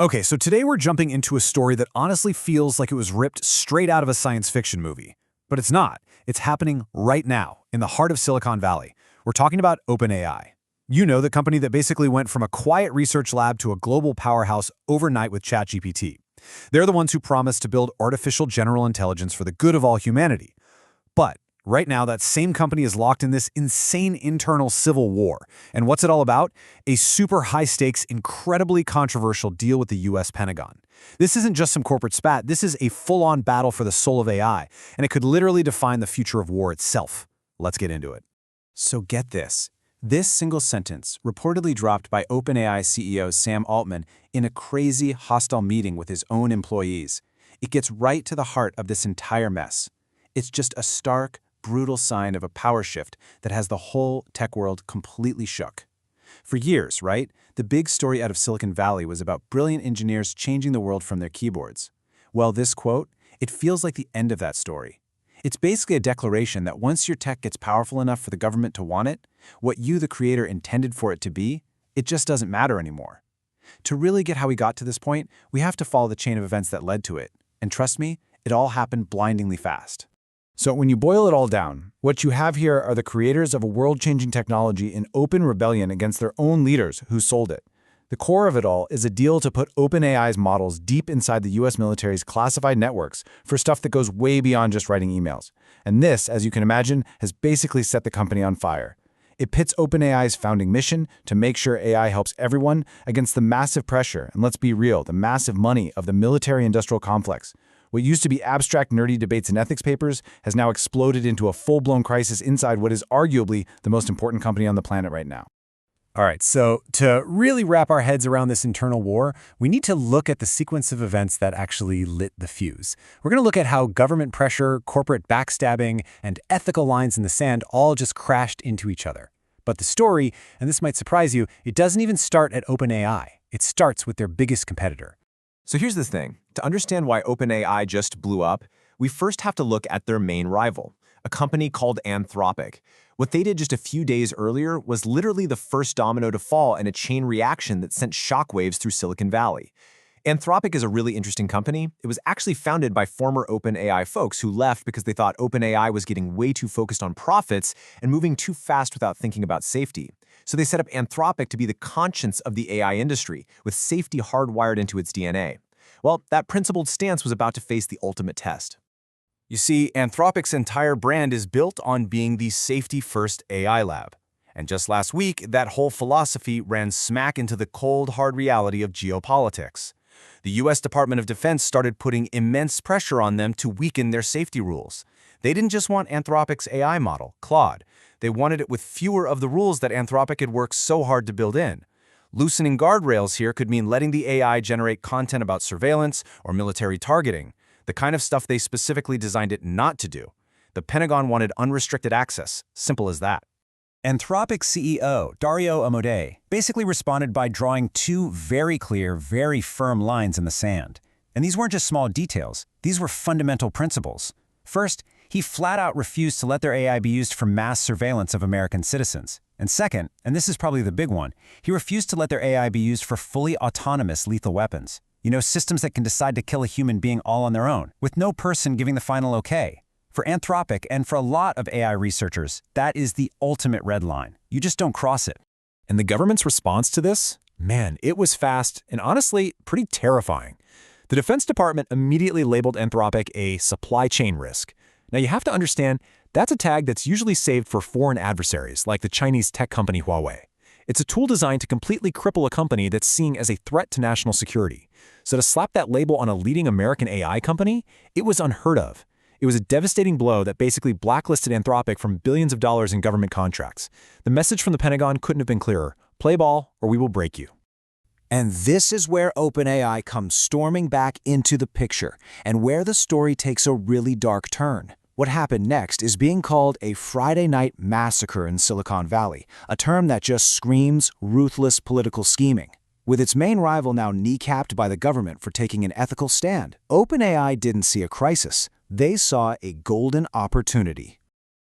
Okay, so today we're jumping into a story that honestly feels like it was ripped straight out of a science fiction movie. But it's not. It's happening right now, in the heart of Silicon Valley. We're talking about OpenAI. You know, the company that basically went from a quiet research lab to a global powerhouse overnight with ChatGPT. They're the ones who promised to build artificial general intelligence for the good of all humanity. But right now, that same company is locked in this insane internal civil war. And what's it all about? A super high-stakes, incredibly controversial deal with the US Pentagon. This isn't just some corporate spat, this is a full-on battle for the soul of AI, and it could literally define the future of war itself. Let's get into it. So get this. This single sentence, reportedly dropped by OpenAI CEO Sam Altman in a crazy, hostile meeting with his own employees. It gets right to the heart of this entire mess. It's just a stark, brutal sign of a power shift that has the whole tech world completely shook. For years, right, the big story out of Silicon Valley was about brilliant engineers changing the world from their keyboards. Well, this quote, it feels like the end of that story. It's basically a declaration that once your tech gets powerful enough for the government to want it, what you, the creator, intended for it to be, it just doesn't matter anymore. To really get how we got to this point, we have to follow the chain of events that led to it. And trust me, it all happened blindingly fast. So when you boil it all down, what you have here are the creators of a world-changing technology in open rebellion against their own leaders who sold it. The core of it all is a deal to put OpenAI's models deep inside the US military's classified networks for stuff that goes way beyond just writing emails. And this, as you can imagine, has basically set the company on fire. It pits OpenAI's founding mission to make sure AI helps everyone against the massive pressure, and let's be real, the massive money of the military-industrial complex. What used to be abstract, nerdy debates and ethics papers has now exploded into a full-blown crisis inside what is arguably the most important company on the planet right now. All right, so to really wrap our heads around this internal war, we need to look at the sequence of events that actually lit the fuse. We're going to look at how government pressure, corporate backstabbing, and ethical lines in the sand all just crashed into each other. But the story, and this might surprise you, it doesn't even start at OpenAI. It starts with their biggest competitor. So here's the thing. To understand why OpenAI just blew up, we first have to look at their main rival, a company called Anthropic. What they did just a few days earlier was literally the first domino to fall in a chain reaction that sent shockwaves through Silicon Valley. Anthropic is a really interesting company. It was actually founded by former OpenAI folks who left because they thought OpenAI was getting way too focused on profits and moving too fast without thinking about safety. So they set up Anthropic to be the conscience of the AI industry, with safety hardwired into its DNA. Well, that principled stance was about to face the ultimate test. You see, Anthropic's entire brand is built on being the safety-first AI lab. And just last week, that whole philosophy ran smack into the cold, hard reality of geopolitics. The US Department of Defense started putting immense pressure on them to weaken their safety rules. They didn't just want Anthropic's AI model, Claude. They wanted it with fewer of the rules that Anthropic had worked so hard to build in. Loosening guardrails here could mean letting the AI generate content about surveillance or military targeting, the kind of stuff they specifically designed it not to do. The Pentagon wanted unrestricted access, simple as that. Anthropic CEO Dario Amodei basically responded by drawing two very clear, very firm lines in the sand. And these weren't just small details, these were fundamental principles. First, he flat out refused to let their AI be used for mass surveillance of American citizens. And second, and this is probably the big one, he refused to let their AI be used for fully autonomous lethal weapons. You know, systems that can decide to kill a human being all on their own, with no person giving the final okay. For Anthropic and for a lot of AI researchers, that is the ultimate red line. You just don't cross it. And the government's response to this? Man, it was fast and honestly pretty terrifying. The Defense Department immediately labeled Anthropic a supply chain risk. Now you have to understand, that's a tag that's usually saved for foreign adversaries like the Chinese tech company Huawei. It's a tool designed to completely cripple a company that's seen as a threat to national security. So to slap that label on a leading American AI company, it was unheard of. It was a devastating blow that basically blacklisted Anthropic from billions of dollars in government contracts. The message from the Pentagon couldn't have been clearer. Play ball or we will break you. And this is where OpenAI comes storming back into the picture, and where the story takes a really dark turn. What happened next is being called a Friday night massacre in Silicon Valley, a term that just screams ruthless political scheming. With its main rival now kneecapped by the government for taking an ethical stand, OpenAI didn't see a crisis. They saw a golden opportunity.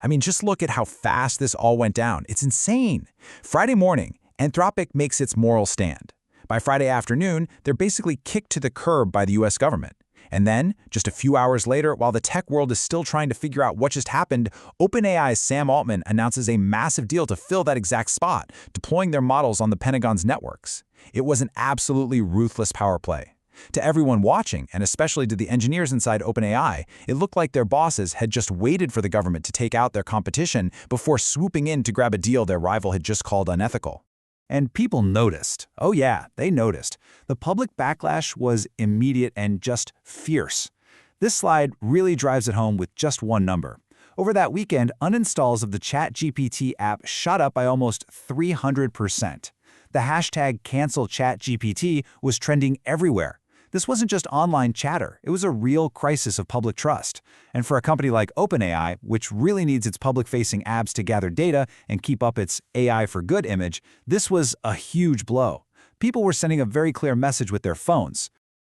I mean, just look at how fast this all went down. It's insane. Friday morning, Anthropic makes its moral stand. By Friday afternoon, they're basically kicked to the curb by the US government. And then, just a few hours later, while the tech world is still trying to figure out what just happened, OpenAI's Sam Altman announces a massive deal to fill that exact spot, deploying their models on the Pentagon's networks. It was an absolutely ruthless power play. To everyone watching, and especially to the engineers inside OpenAI, it looked like their bosses had just waited for the government to take out their competition before swooping in to grab a deal their rival had just called unethical. And people noticed. Oh yeah, they noticed. The public backlash was immediate and just fierce. This slide really drives it home with just one number. Over that weekend, uninstalls of the ChatGPT app shot up by almost 300%. The hashtag #CancelChatGPT was trending everywhere. This wasn't just online chatter, it was a real crisis of public trust. And for a company like OpenAI, which really needs its public-facing apps to gather data and keep up its AI for good image, this was a huge blow. People were sending a very clear message with their phones.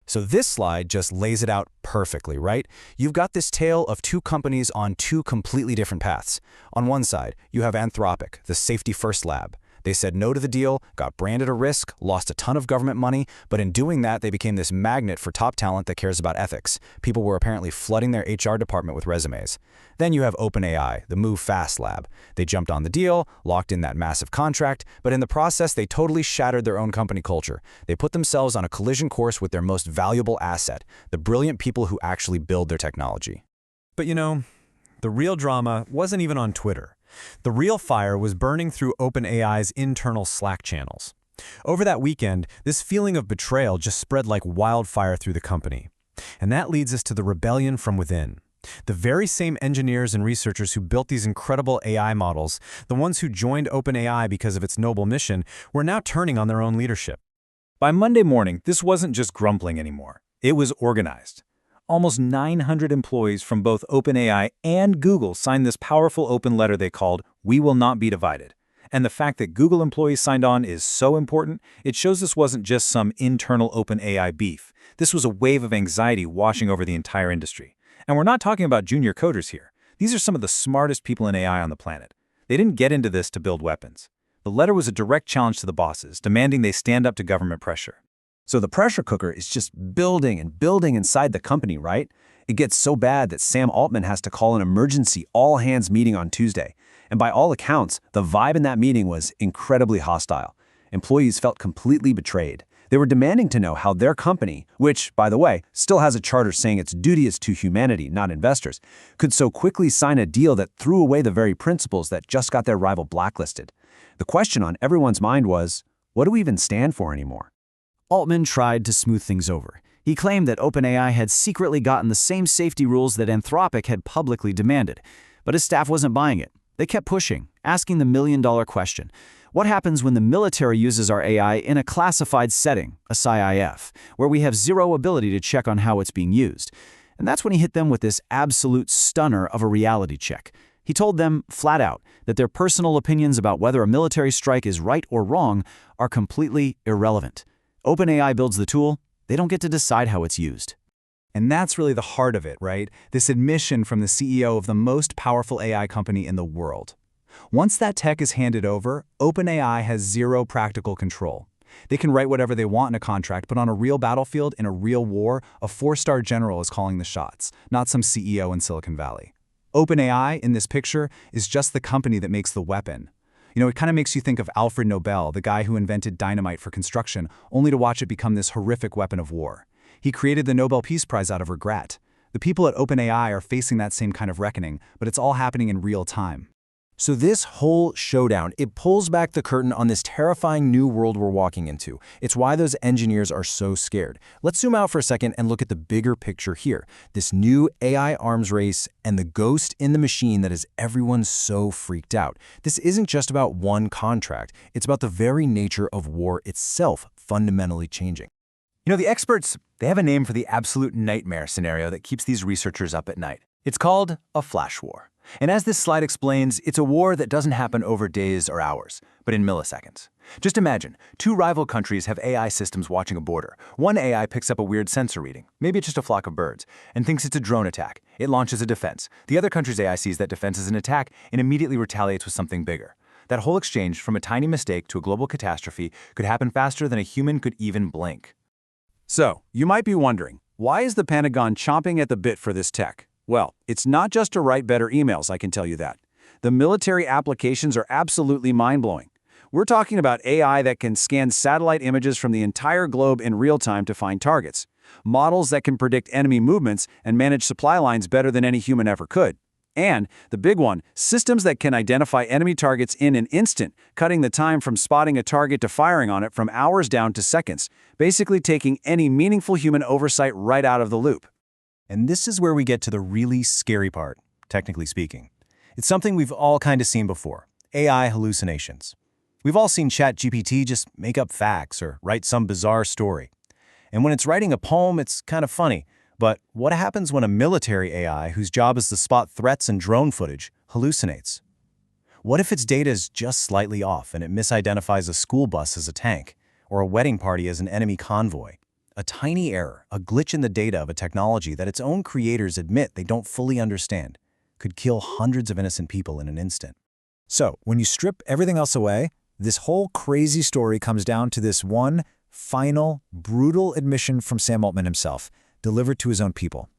So this slide just lays it out perfectly, right? You've got this tale of two companies on two completely different paths. On one side, you have Anthropic, the safety-first lab. They said no to the deal, got branded a risk, lost a ton of government money, but in doing that, they became this magnet for top talent that cares about ethics. People were apparently flooding their HR department with resumes. Then you have OpenAI, the move fast lab. They jumped on the deal, locked in that massive contract, but in the process, they totally shattered their own company culture. They put themselves on a collision course with their most valuable asset, the brilliant people who actually build their technology. But you know, the real drama wasn't even on Twitter. The real fire was burning through OpenAI's internal Slack channels. Over that weekend, this feeling of betrayal just spread like wildfire through the company. And that leads us to the rebellion from within. The very same engineers and researchers who built these incredible AI models, the ones who joined OpenAI because of its noble mission, were now turning on their own leadership. By Monday morning, this wasn't just grumbling anymore. It was organized. Almost 900 employees from both OpenAI and Google signed this powerful open letter they called "We Will Not Be Divided." And the fact that Google employees signed on is so important, it shows this wasn't just some internal OpenAI beef. This was a wave of anxiety washing over the entire industry. And we're not talking about junior coders here. These are some of the smartest people in AI on the planet. They didn't get into this to build weapons. The letter was a direct challenge to the bosses, demanding they stand up to government pressure. So the pressure cooker is just building and building inside the company, right? It gets so bad that Sam Altman has to call an emergency all-hands meeting on Tuesday. And by all accounts, the vibe in that meeting was incredibly hostile. Employees felt completely betrayed. They were demanding to know how their company, which, by the way, still has a charter saying its duty is to humanity, not investors, could so quickly sign a deal that threw away the very principles that just got their rival blacklisted. The question on everyone's mind was, what do we even stand for anymore? Altman tried to smooth things over. He claimed that OpenAI had secretly gotten the same safety rules that Anthropic had publicly demanded. But his staff wasn't buying it. They kept pushing, asking the million-dollar question. What happens when the military uses our AI in a classified setting, a SIIF, where we have zero ability to check on how it's being used? And that's when he hit them with this absolute stunner of a reality check. He told them, flat out, that their personal opinions about whether a military strike is right or wrong are completely irrelevant. OpenAI builds the tool, they don't get to decide how it's used. And that's really the heart of it, right? This admission from the CEO of the most powerful AI company in the world. Once that tech is handed over, OpenAI has zero practical control. They can write whatever they want in a contract, but on a real battlefield, in a real war, a 4-star general is calling the shots, not some CEO in Silicon Valley. OpenAI, in this picture, is just the company that makes the weapon. You know, it kind of makes you think of Alfred Nobel, the guy who invented dynamite for construction, only to watch it become this horrific weapon of war. He created the Nobel Peace Prize out of regret. The people at OpenAI are facing that same kind of reckoning, but it's all happening in real time. So this whole showdown, it pulls back the curtain on this terrifying new world we're walking into. It's why those engineers are so scared. Let's zoom out for a second and look at the bigger picture here. This new AI arms race and the ghost in the machine that has everyone so freaked out. This isn't just about one contract. It's about the very nature of war itself fundamentally changing. You know, the experts, they have a name for the absolute nightmare scenario that keeps these researchers up at night. It's called a flash war. And as this slide explains, it's a war that doesn't happen over days or hours, but in milliseconds. Just imagine, two rival countries have AI systems watching a border. One AI picks up a weird sensor reading, maybe it's just a flock of birds, and thinks it's a drone attack. It launches a defense. The other country's AI sees that defense as an attack and immediately retaliates with something bigger. That whole exchange, from a tiny mistake to a global catastrophe, could happen faster than a human could even blink. So, you might be wondering, why is the Pentagon chomping at the bit for this tech? Well, it's not just to write better emails, I can tell you that. The military applications are absolutely mind-blowing. We're talking about AI that can scan satellite images from the entire globe in real time to find targets, models that can predict enemy movements and manage supply lines better than any human ever could. And, the big one, systems that can identify enemy targets in an instant, cutting the time from spotting a target to firing on it from hours down to seconds, basically taking any meaningful human oversight right out of the loop. And this is where we get to the really scary part, technically speaking. It's something we've all kind of seen before, AI hallucinations. We've all seen ChatGPT just make up facts or write some bizarre story. And when it's writing a poem, it's kind of funny. But what happens when a military AI, whose job is to spot threats and drone footage, hallucinates? What if its data is just slightly off and it misidentifies a school bus as a tank, or a wedding party as an enemy convoy? A tiny error, a glitch in the data of a technology that its own creators admit they don't fully understand, could kill hundreds of innocent people in an instant. So, when you strip everything else away, this whole crazy story comes down to this one final, brutal admission from Sam Altman himself, delivered to his own people.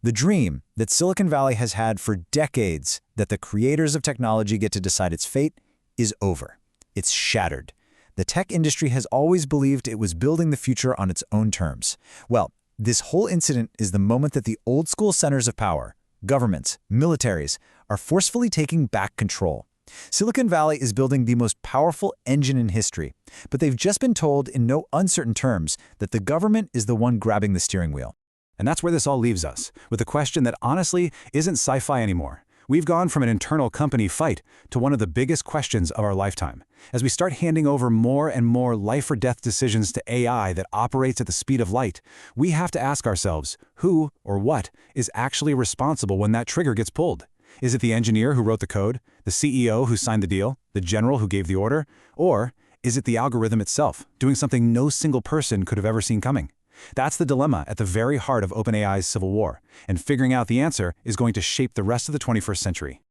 The dream that Silicon Valley has had for decades, that the creators of technology get to decide its fate, is over. It's shattered. The tech industry has always believed it was building the future on its own terms. Well, this whole incident is the moment that the old-school centers of power, governments, militaries, are forcefully taking back control. Silicon Valley is building the most powerful engine in history, but they've just been told in no uncertain terms that the government is the one grabbing the steering wheel. And that's where this all leaves us, with a question that honestly isn't sci-fi anymore. We've gone from an internal company fight to one of the biggest questions of our lifetime. As we start handing over more and more life-or-death decisions to AI that operates at the speed of light, we have to ask ourselves, who or what is actually responsible when that trigger gets pulled? Is it the engineer who wrote the code, the CEO who signed the deal, the general who gave the order, or is it the algorithm itself, doing something no single person could have ever seen coming? That's the dilemma at the very heart of OpenAI's Civil War, and figuring out the answer is going to shape the rest of the 21st century.